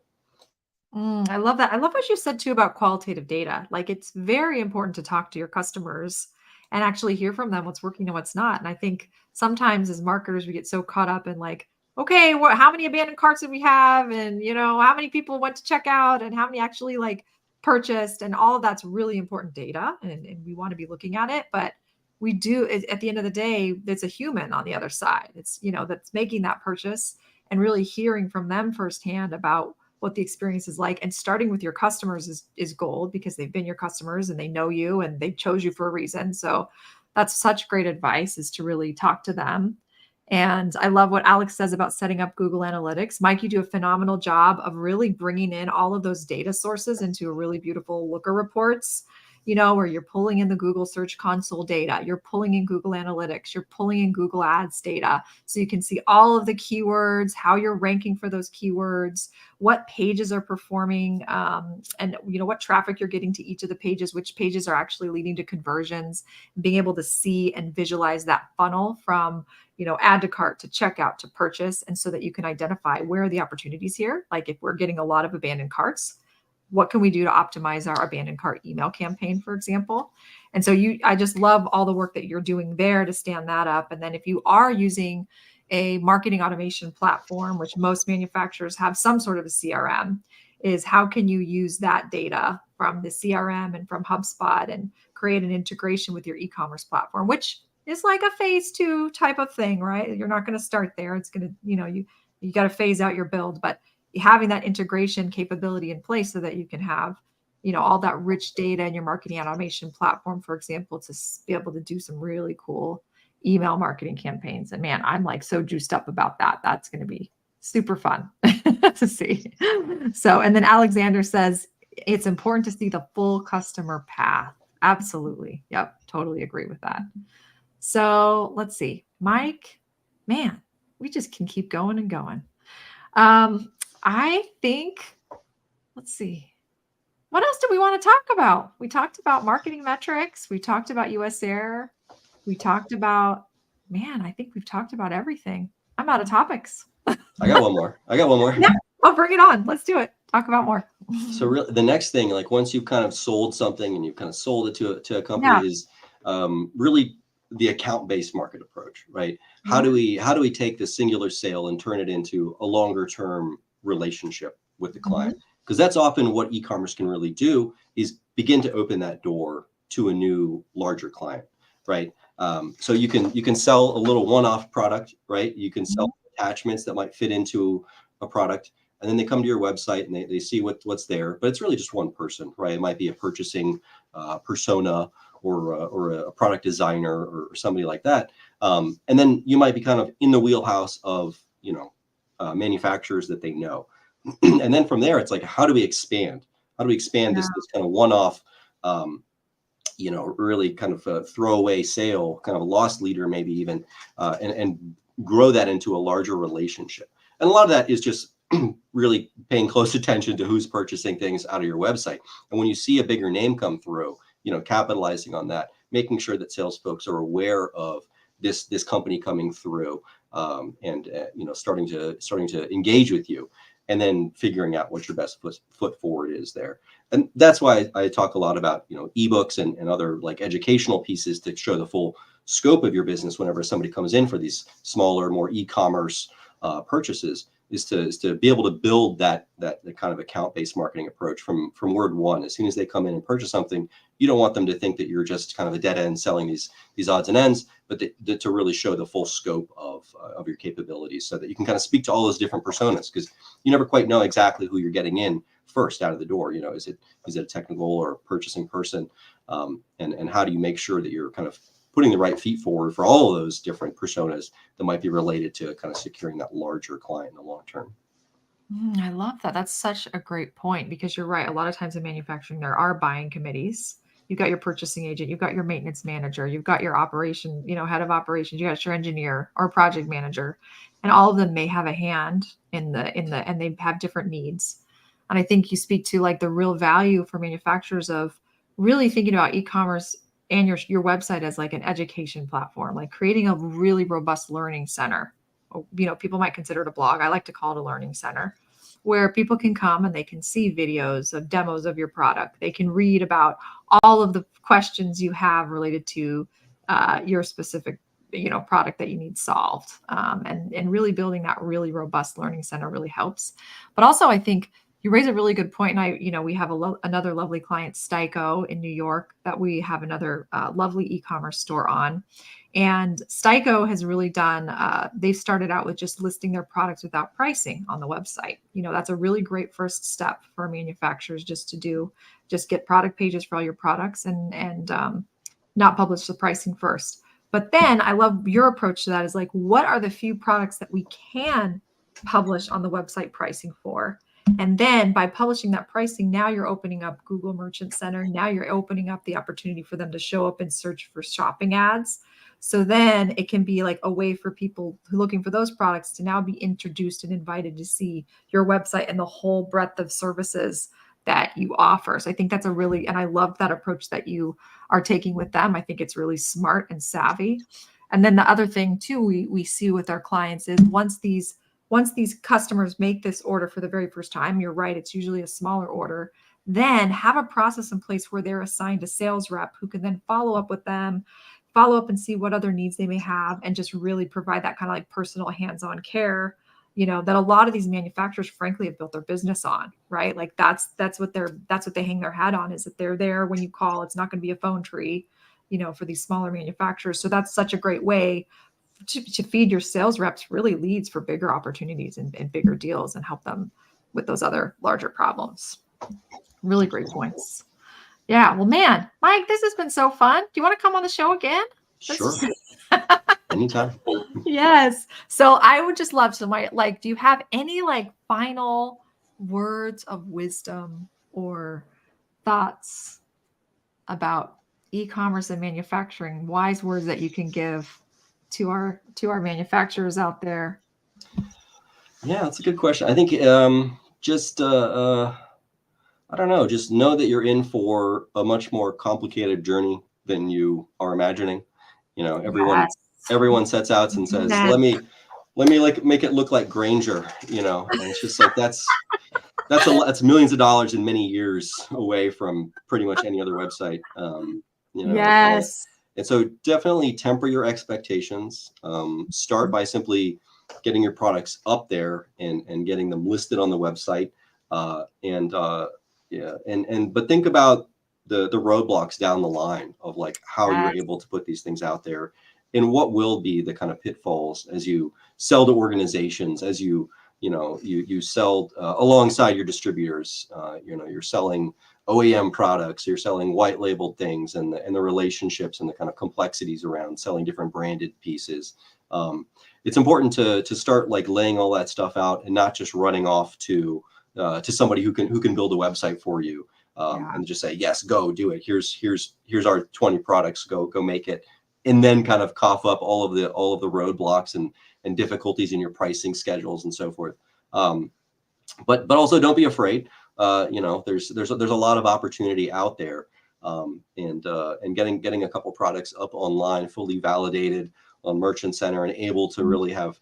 I love that. I love what you said too about qualitative data. Like, it's very important to talk to your customers and actually hear from them what's working and what's not. And I think sometimes as marketers, we get so caught up in like, okay, how many abandoned carts did we have? And, how many people went to check out and how many actually like purchased, and all of that's really important data. And we want to be looking at it, but we do, at the end of the day, it's a human on the other side. It's, that's making that purchase and really hearing from them firsthand about what the experience is like. And starting with your customers is gold, because they've been your customers and they know you and they chose you for a reason. So that's such great advice, is to really talk to them. And I love what Alex says about setting up Google Analytics. Mike, you do a phenomenal job of really bringing in all of those data sources into a really beautiful Looker reports, where you're pulling in the Google Search Console data, you're pulling in Google Analytics, you're pulling in Google Ads data. So you can see all of the keywords, how you're ranking for those keywords, what pages are performing, and what traffic you're getting to each of the pages, which pages are actually leading to conversions, being able to see and visualize that funnel from add to cart to checkout to purchase. And so that you can identify where are the opportunities here. Like if we're getting a lot of abandoned carts, what can we do to optimize our abandoned cart email campaign, for example? And so I just love all the work that you're doing there to stand that up. And then if you are using a marketing automation platform, which most manufacturers have some sort of a CRM, is how can you use that data from the CRM and from HubSpot and create an integration with your e-commerce platform, which is like a phase 2 type of thing, right? You're not going to start there. It's going to, you got to phase out your build, but having that integration capability in place so that you can have, all that rich data in your marketing automation platform, for example, to be able to do some really cool email marketing campaigns. And man, I'm like so juiced up about that. That's going to be super fun to see. So, and then Alexander says, it's important to see the full customer path. Absolutely. Yep. Totally agree with that. So let's see, Mike, man, we just can keep going and going. I think, let's see, what else do we want to talk about? We talked about marketing metrics. We talked about US Air. We talked about, man, I think we've talked about everything. I'm out of topics. I got one more. Yeah, I'll bring it on. Let's do it. Talk about more. So really, the next thing, like once you've kind of sold something and you've kind of sold it to a company, is really the account-based market approach, right? How do we take the singular sale and turn it into a longer-term relationship with the client? Because that's often what e-commerce can really do, is begin to open that door to a new, larger client, right? So you can sell a little one-off product, right? You can sell attachments that might fit into a product, and then they come to your website and they see what's there, but it's really just one person, right? It might be a purchasing persona or a product designer or somebody like that. And then you might be kind of in the wheelhouse of, manufacturers that they know. And then from there, it's like, how do we expand? How do we expand this kind of one-off, really kind of a throwaway sale, kind of a loss leader, maybe even, and grow that into a larger relationship? And a lot of that is just really paying close attention to who's purchasing things out of your website. And when you see a bigger name come through, capitalizing on that, making sure that sales folks are aware of this company coming through, and starting to engage with you, and then figuring out what your best foot forward is there. And that's why I talk a lot about ebooks and other like educational pieces to show the full scope of your business whenever somebody comes in for these smaller, more e-commerce purchases, is to be able to build that kind of account-based marketing approach from word one. As soon as they come in and purchase something, you don't want them to think that you're just kind of a dead end selling these odds and ends, but to really show the full scope of your capabilities, so that you can kind of speak to all those different personas, because you never quite know exactly who you're getting in first out of the door. Is it a technical or purchasing person, and how do you make sure that you're kind of putting the right feet forward for all of those different personas that might be related to kind of securing that larger client in the long term. I love that. That's such a great point, because you're right. A lot of times in manufacturing, there are buying committees. You've got your purchasing agent, you've got your maintenance manager, you've got your operation, head of operations, you got your engineer or project manager, and all of them may have a hand in the, and they have different needs. And I think you speak to like the real value for manufacturers of really thinking about e-commerce and your website as like an education platform, like creating a really robust learning center. People might consider it a blog. I like to call it a learning center, where people can come and they can see videos of demos of your product. They can read about all of the questions you have related to your specific, product that you need solved. And really building that really robust learning center really helps. But also, I think You raise a really good point. And we have another lovely client, Styco in New York, that we have another lovely e-commerce store on. And Styco has really done, they've started out with just listing their products without pricing on the website. That's a really great first step for manufacturers, just get product pages for all your products and not publish the pricing first. But then I love your approach to that is like, what are the few products that we can publish on the website pricing for? And then by publishing that pricing, now you're opening up Google Merchant Center. Now you're opening up the opportunity for them to show up and search for shopping ads. So then it can be like a way for people who are looking for those products to now be introduced and invited to see your website and the whole breadth of services that you offer. So I think and I love that approach that you are taking with them. I think it's really smart and savvy. And then the other thing too, we see with our clients is once these customers make this order for the very first time, you're right, it's usually a smaller order, then have a process in place where they're assigned a sales rep who can then follow up with them, follow up and see what other needs they may have, and just really provide that kind of like personal hands-on care, that a lot of these manufacturers frankly have built their business on, right? Like that's what they hang their hat on, is that they're there when you call. It's not going to be a phone tree, for these smaller manufacturers. So that's such a great way to feed your sales reps really leads for bigger opportunities and bigger deals and help them with those other larger problems. Really great points. Yeah. Well, man, Mike, this has been so fun. Do you want to come on the show again? Sure. Anytime. Yes. So I would just love to, do you have any final words of wisdom or thoughts about e-commerce and manufacturing, wise words that you can give to our manufacturers out there? Yeah, that's a good question. I think I don't know, just know that you're in for a much more complicated journey than you are imagining. Everyone sets out and says, let me like make it look like Grainger, and it's just like that's millions of dollars and many years away from pretty much any other website. Yes. And so definitely temper your expectations. Start by simply getting your products up there and getting them listed on the website. But think about the roadblocks down the line of like how you're able to put these things out there, and what will be the kind of pitfalls as you sell to organizations, as you sell alongside your distributors. You're selling OEM products, you're selling white labeled things, and the relationships and the kind of complexities around selling different branded pieces. It's important to start like laying all that stuff out and not just running off to somebody who can build a website for you, and just say, yes, go do it. Here's our 20 products, go make it, and then kind of cough up all of the roadblocks and difficulties in your pricing schedules and so forth. But also don't be afraid. There's a lot of opportunity out there, and getting a couple products up online, fully validated on Merchant Center, and able to really have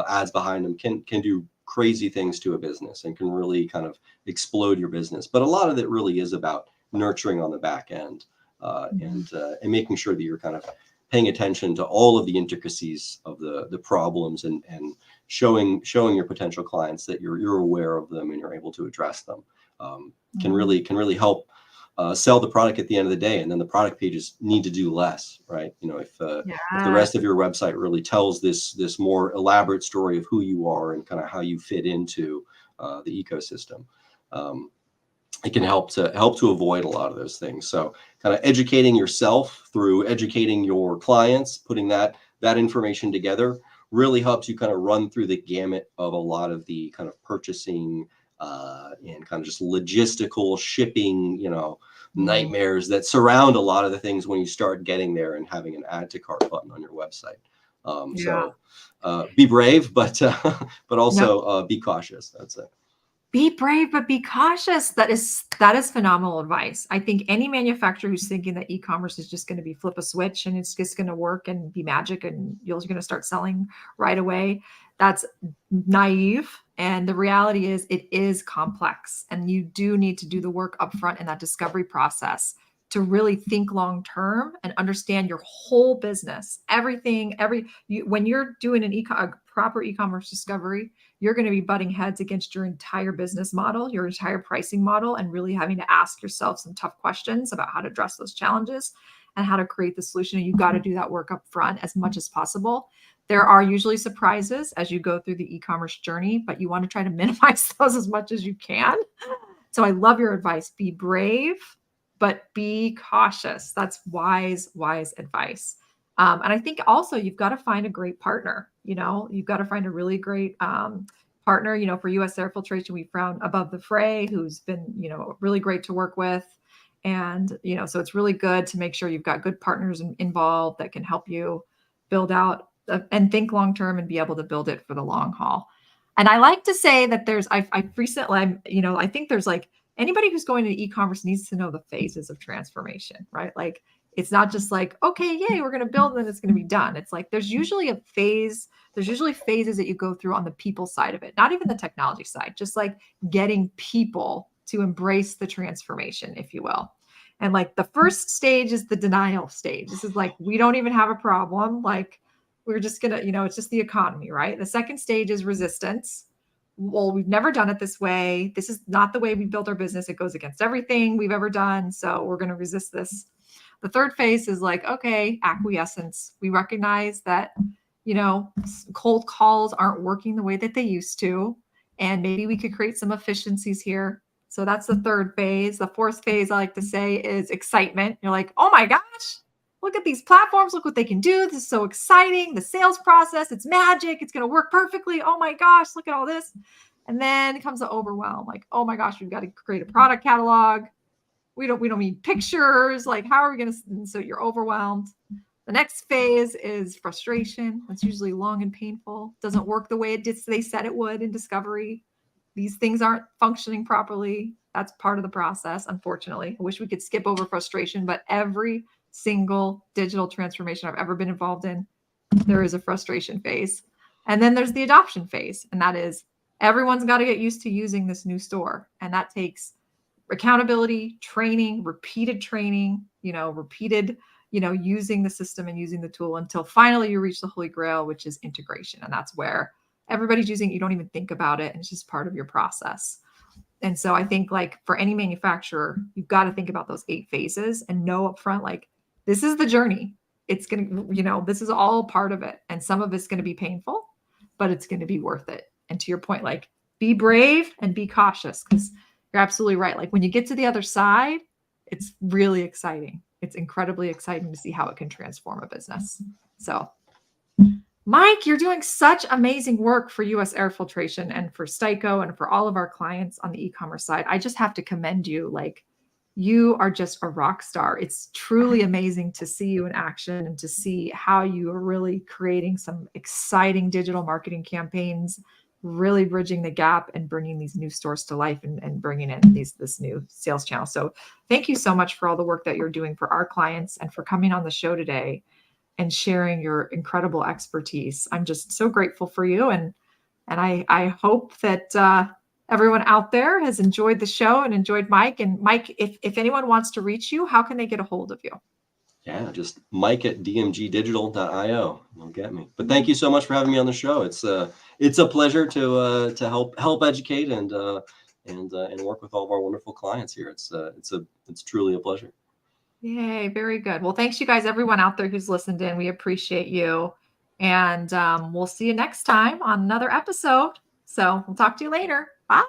ads behind them can do crazy things to a business and can really kind of explode your business. But a lot of it really is about nurturing on the back end, and making sure that you're kind of paying attention to all of the intricacies of the problems and showing your potential clients that you're aware of them and you're able to address them. Can really help sell the product at the end of the day. And then the product pages need to do less, right? If the rest of your website really tells this more elaborate story of who you are and kind of how you fit into the ecosystem, it can help to avoid a lot of those things. So kind of educating yourself through educating your clients, putting that information together really helps you kind of run through the gamut of a lot of the kind of purchasing and kind of just logistical shipping, nightmares that surround a lot of the things when you start getting there and having an add to cart button on your website. So be brave, but also be cautious. That's it. Be brave, but be cautious. That is phenomenal advice. I think any manufacturer who's thinking that e-commerce is just going to be flip a switch and it's just going to work and be magic and you're going to start selling right away, that's naive. And the reality is it is complex, and you do need to do the work upfront in that discovery process to really think long term and understand your whole business, everything, when you're doing a proper e-commerce discovery, you're going to be butting heads against your entire business model, your entire pricing model, and really having to ask yourself some tough questions about how to address those challenges and how to create the solution. And you've got to do that work up front as much as possible. There are usually surprises as you go through the e-commerce journey, but you want to try to minimize those as much as you can. So I love your advice. Be brave, but be cautious. That's wise advice. And I think also you've got to find a great partner. You've got to find a really great partner. For U.S. Air Filtration, we found Above the Fray, who's been, really great to work with. And, so it's really good to make sure you've got good partners involved that can help you build out and think long term and be able to build it for the long haul. And I like to say that I think there's like anybody who's going to e-commerce needs to know the phases of transformation, right? Like it's not just like, okay, yay, we're going to build and it's going to be done. It's like there's usually phases that you go through on the people side of it, not even the technology side, just like getting people to embrace the transformation, if you will. And like the first stage is the denial stage. This is like, we don't even have a problem. Like we're just going to, it's just the economy, right? The second stage is resistance. Well, we've never done it this way. This is not the way we built our business. It goes against everything we've ever done. So we're going to resist this. The third phase is like, okay, acquiescence. We recognize that, cold calls aren't working the way that they used to. And maybe we could create some efficiencies here. So that's the third phase. The fourth phase, I like to say, is excitement. You're like, oh my gosh, look at these platforms. Look what they can do. This is so exciting. The sales process, it's magic. It's going to work perfectly. Oh my gosh, look at all this. And then comes the overwhelm. Like, oh my gosh, we've got to create a product catalog. We don't need pictures. Like, how are we going to? So you're overwhelmed. The next phase is frustration. It's usually long and painful. Doesn't work the way they said it would in discovery. These things aren't functioning properly. That's part of the process, unfortunately. I wish we could skip over frustration, but every single digital transformation I've ever been involved in, there is a frustration phase. And then there's the adoption phase. And that is everyone's got to get used to using this new store. And that takes accountability, training, repeated training, using the system and using the tool until finally you reach the holy grail, which is integration. And that's where everybody's using it. You don't even think about it. And it's just part of your process. And so I think like for any manufacturer, you've got to think about those 8 phases and know upfront, like, this is the journey. It's going to, this is all part of it. And some of it's going to be painful, but it's going to be worth it. And to your point, like, be brave and be cautious, because you're absolutely right. Like when you get to the other side, it's really exciting. It's incredibly exciting to see how it can transform a business. So Mike, you're doing such amazing work for U.S. Air Filtration and for Styco and for all of our clients on the e-commerce side. I just have to commend you. Like, you are just a rock star. It's truly amazing to see you in action and to see how you are really creating some exciting digital marketing campaigns, really bridging the gap and bringing these new stores to life and bringing in this new sales channel. So thank you so much for all the work that you're doing for our clients and for coming on the show today and sharing your incredible expertise. I'm just so grateful for you. And I hope that everyone out there has enjoyed the show and enjoyed Mike. And Mike, if anyone wants to reach you, how can they get a hold of you? Yeah, just mike@dmgdigital.io. You'll get me. But thank you so much for having me on the show. It's a pleasure to help educate and work with all of our wonderful clients here. It's truly a pleasure. Yay, very good. Well, thanks you guys, everyone out there who's listened in. We appreciate you. And we'll see you next time on another episode. So we'll talk to you later. Bye.